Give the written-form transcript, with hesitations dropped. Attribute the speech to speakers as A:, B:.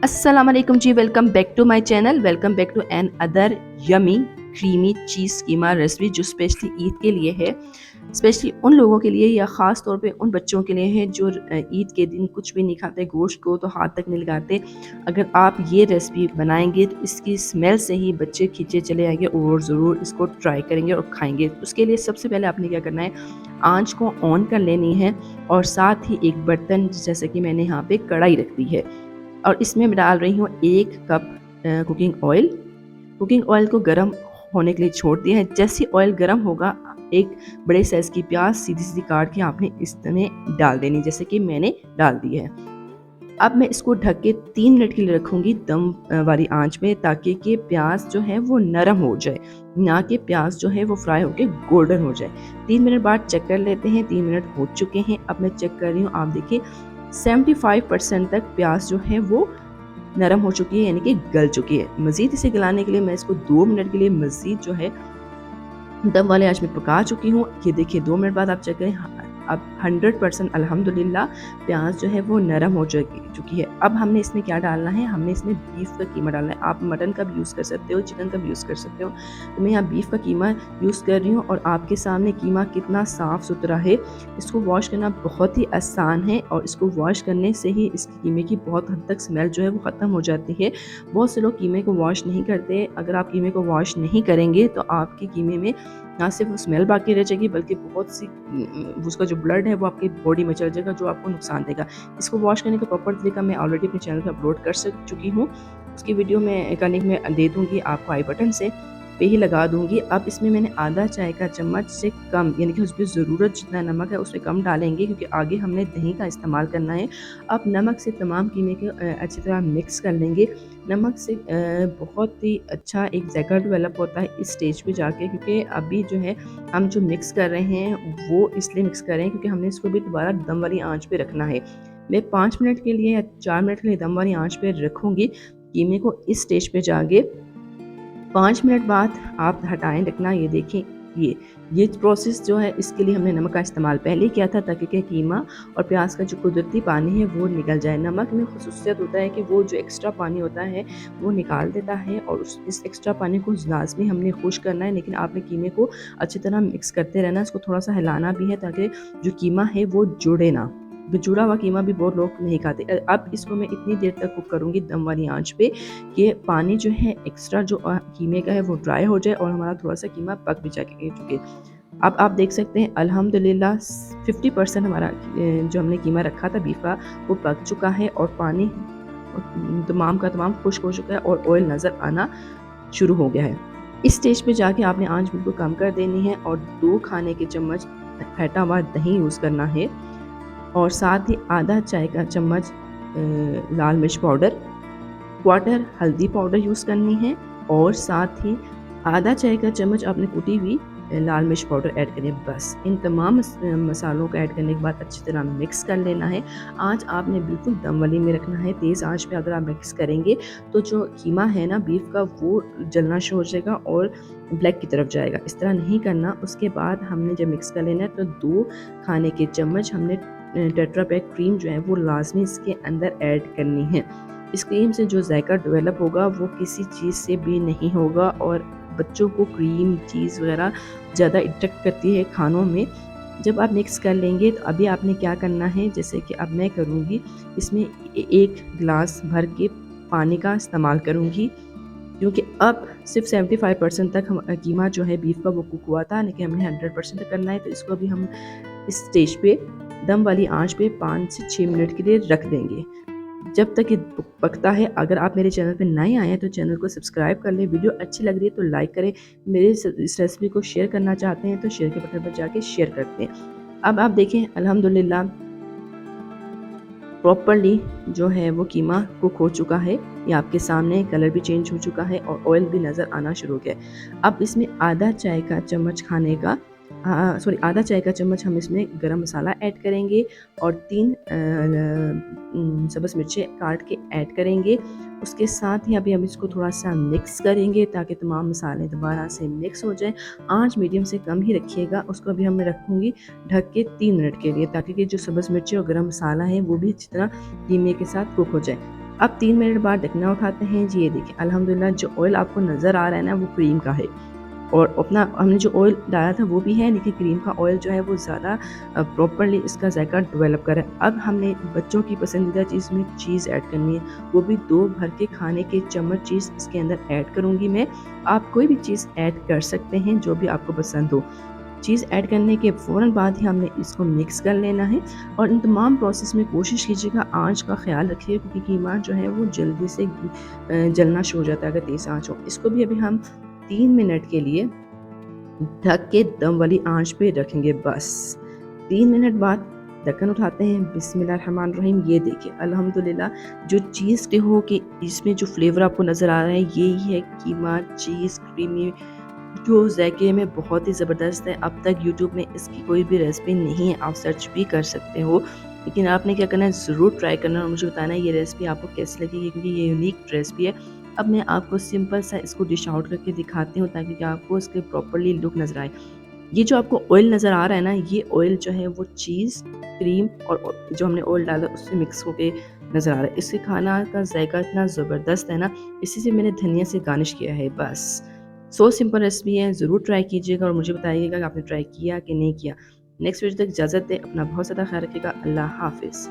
A: अस्सलाम वालेकुम जी, welcome back to my channel. Welcome back to another yummy creamy cheese keema recipe जो specially Eid के लिए है। स्पेशली उन लोगों के लिए या ख़ास तौर पे उन बच्चों के लिए है जो ईद के दिन कुछ भी नहीं खाते, गोश्त को तो हाथ तक नहीं लगाते। अगर आप ये रेसिपी बनाएंगे तो इसकी स्मेल से ही बच्चे खींचे चले आएंगे और ज़रूर इसको ट्राई करेंगे और खाएंगे। उसके लिए सबसे पहले आपने क्या करना है, आंच को ऑन कर लेनी है और साथ ही एक बर्तन जैसे कि मैंने यहाँ पे कढ़ाई रख दी है और इसमें मैं डाल रही हूँ 1 cup cooking oil. Cooking oil को गर्म होने के लिए छोड़ दिया है। जैसे ऑयल गर्म होगा, एक बड़े साइज़ की प्याज सीधी सीधी काट के आपने इसमें डाल देनी, जैसे कि मैंने डाल दी है। अब मैं इसको ढक के 3 मिनट के लिए रखूँगी दम वाली आंच में, ताकि कि प्याज जो है वो नरम हो जाए, ना कि प्याज जो है वो फ्राई होके गोल्डन हो जाए। 3 मिनट बाद चेक कर लेते हैं। 3 मिनट हो चुके हैं। अब मैं चेक कर रही हूँ, आप देखिए 75% तक प्याज जो है वो नरम हो चुकी है, यानी कि गल चुकी है। मज़ीद इसे गलाने के लिए मैं इसको 2 मिनट के लिए मज़ीद जो है दम वाले आँच में पका चुकी हूँ। ये देखिए 2 मिनट बाद आप चेक करें, अब 100% अल्हम्दुलिल्लाह प्याज जो है वो नरम हो चुकी है। अब हमने इसमें क्या डालना है, हमने इसमें बीफ का कीमा डालना है। आप मटन का भी यूज़ कर सकते हो, चिकन का भी यूज़ कर सकते हो। तो मैं यहाँ बीफ का कीमा यूज़ कर रही हूँ और आपके सामने कीमा कितना साफ़ सुथरा है। इसको वॉश करना बहुत ही आसान है और इसको वॉश करने से ही इस कीमे की बहुत हद तक स्मेल जो है वो ख़त्म हो जाती है। बहुत से लोग कीमे को वॉश नहीं करते। अगर आप कीमे को वॉश नहीं करेंगे तो आपके कीमे में ना सिर्फ स्मेल बाकी रह जाएगी, बल्कि बहुत सी उसका जो ब्लड है वो आपकी बॉडी में चल जाएगा, जो आपको नुकसान देगा। इसको वॉश करने का प्रॉपर तरीका मैं ऑलरेडी अपने चैनल पर अपलोड कर चुकी हूँ। उसकी वीडियो में का लिंक मैं दे दूँगी आपको, आई बटन से पे ही लगा दूँगी। अब इसमें मैंने आधा चाय का चम्मच से कम, यानी कि उसकी ज़रूरत जितना नमक है उससे कम डालेंगे, क्योंकि आगे हमने दही का इस्तेमाल करना है। अब नमक से तमाम कीमे को अच्छी तरह मिक्स कर लेंगे। नमक से बहुत ही अच्छा एक ज़ायका डेवलप होता है इस स्टेज पे जाके, क्योंकि अभी जो है हम जो मिक्स कर रहे हैं वो इसलिए मिक्स कर रहे हैं क्योंकि हमने इसको भी दोबारा दम वाली आंच पे रखना है। मैं 5 मिनट के लिए या 4 मिनट के लिए दम वाली आंच पे रखूँगी कीमे को। इस स्टेज पे जाके 5 मिनट बाद आप हटाएँ रखना। ये देखें, ये प्रोसेस जो है इसके लिए हमने नमक का इस्तेमाल पहले किया था, ताकि कि कीमा और प्याज का जो कुदरती पानी है वो निकल जाए। नमक में ख़ुसूसियत होता है कि वो जो एक्स्ट्रा पानी होता है वो निकाल देता है और इस एक्स्ट्रा पानी को लाजमी हमने खुश्क करना है। लेकिन आपने कीमे को अच्छी तरह मिक्स करते रहना, इसको थोड़ा सा हिलाना भी है ताकि जो कीमा है वो जुड़े ना। जुड़ा हुआ कीमा भी बहुत लोग नहीं खाते। अब इसको मैं इतनी देर तक कुक करूँगी दम वाली आंच पे कि पानी जो है एक्स्ट्रा जो कीमे का है वो ड्राई हो जाए और हमारा थोड़ा सा कीमा पक भी चुके। अब आप देख सकते हैं अल्हम्दुलिल्लाह 50% हमारा जो हमने कीमा रखा था बीफ का वो पक चुका है और पानी तमाम का तमाम खुश्क हो चुका है और ऑयल नज़र आना शुरू हो गया है। इस स्टेज पे जाके आपने आंच बिल्कुल कम कर देनी है और 2 खाने के चम्मच फेंटा हुआ दही यूज़ करना है और साथ ही आधा चाय का चम्मच लाल मिर्च पाउडर, क्वार्टर हल्दी पाउडर यूज़ करनी है और साथ ही आधा चाय का चम्मच आपने कुटी हुई लाल मिर्च पाउडर ऐड करनी है। बस इन तमाम मसालों को ऐड करने के बाद अच्छी तरह मिक्स कर लेना है। आँच आपने बिल्कुल दम वाली में रखना है। तेज़ आँच पे अगर आप मिक्स करेंगे तो जो कीमा है ना बीफ का वो जलना शुरू हो जाएगा और ब्लैक की तरफ जाएगा। इस तरह नहीं करना। उसके बाद हमने जब मिक्स कर लेना है तो 2 खाने के चम्मच हमने टेट्रा पैक क्रीम जो है वो लाजमी इसके अंदर ऐड करनी है। इस क्रीम से जो जायका डेवलप होगा वो किसी चीज़ से भी नहीं होगा और बच्चों को क्रीम चीज़ वगैरह ज़्यादा अट्रैक्ट करती है खानों में। जब आप मिक्स कर लेंगे तो अभी आपने क्या करना है, जैसे कि अब मैं करूँगी इसमें 1 गिलास भर के पानी का इस्तेमाल करूँगी, क्योंकि अब सिर्फ 75% तक हम कीमा जो है बीफ का वो कुक हुआ था, लेकिन हमने 100% तक करना है। तो इसको अभी हम इस स्टेज पे दम वाली आंच पे 5 से 6 मिनट के लिए रख देंगे जब तक ये पकता है। अगर आप मेरे चैनल पे नए आए हैं तो चैनल को सब्सक्राइब कर लें। वीडियो अच्छी लग रही है तो लाइक करें। मेरे इस रेसिपी को शेयर करना चाहते हैं तो शेयर के बटन पर जाके शेयर करते हैं। अब आप देखें अल्हम्दुलिल्लाह प्रॉपरली जो है वो कीमा कुक हो चुका है। ये आपके सामने कलर भी चेंज हो चुका है और ऑयल भी नज़र आना शुरू हो गया है। अब इसमें आधा चाय का चम्मच आधा चाय का चम्मच हम इसमें गरम मसाला ऐड करेंगे और 3 सब्ज़ मिर्चें काट के ऐड करेंगे। उसके साथ ही अभी हम इसको थोड़ा सा मिक्स करेंगे ताकि तमाम मसाले दोबारा से मिक्स हो जाए। आंच मीडियम से कम ही रखिएगा। उसको अभी हम रखूँगी ढक के 3 मिनट के लिए, ताकि कि जो सब्ज़ मिर्ची और गरम मसाला है वो भी अच्छी तरह कीमे के साथ कुक हो जाए। अब 3 मिनट बाद ढकना उठाते हैं जी, ये देखिए अल्हम्दुलिल्लाह जो ऑयल आपको नज़र आ रहा है ना वो क्रीम का है और अपना हमने जो ऑयल डाला था वो भी है, लेकिन क्रीम का ऑयल जो है वो ज़्यादा प्रॉपरली इसका जायका डेवलप करे। अब हमने बच्चों की पसंदीदा चीज़ में चीज़ ऐड करनी है, वो भी 2 भर के खाने के चम्मच चीज़ इसके अंदर ऐड करूँगी मैं। आप कोई भी चीज़ ऐड कर सकते हैं जो भी आपको पसंद हो। चीज़ ऐड करने के फ़ौरन बाद ही हमने इसको मिक्स कर लेना है और इन तमाम प्रोसेस में कोशिश कीजिएगा आँच का ख़्याल रखिएगा, क्योंकि कीमा जो है वो जल्दी से जलना शुरू हो जाता है अगर तेज़ आँच हो। इसको भी अभी हम 3 मिनट के लिए ढक के दम वाली आँच पे रखेंगे बस। 3 मिनट बाद ढक्कन उठाते हैं, बिस्मिल्लाहिर्रहमानिर्रहीम। ये देखिए अल्हम्दुलिल्लाह जो चीज़ के हो कि इसमें जो फ्लेवर आपको नज़र आ रहा है यही है कीमा चीज़ क्रीमी, जो ज़ायके में बहुत ही ज़बरदस्त है। अब तक यूट्यूब में इसकी कोई भी रेसिपी नहीं है, आप सर्च भी कर सकते हो। लेकिन आपने क्या करना है, ज़रूर ट्राई करना और मुझे बताना है ये रेसिपी आपको कैसी लगी, क्योंकि ये यूनिक रेसिपी है। अब मैं आपको सिंपल सा इसको डिश आउट करके दिखाती हूँ ताकि कि आपको इसके प्रॉपर्ली लुक नज़र आए। ये जो आपको ऑयल नज़र आ रहा है ना, ये ऑयल जो है वो चीज़, क्रीम और जो हमने ऑयल डाला उससे मिक्स होके नज़र आ रहा है। इससे खाना का जायका इतना ज़बरदस्त है ना, इसी से मैंने धनिया से गार्निश किया है बस। सो सिंपल रेसिपी है, ज़रूर ट्राई कीजिएगा और मुझे बताइएगा कि आपने ट्राई किया कि नहीं किया। नेक्स्ट वीडियो तक इजाज़त दें, अपना बहुत ज़्यादा ख्याल रखिएगा। अल्लाह हाफ़िज़।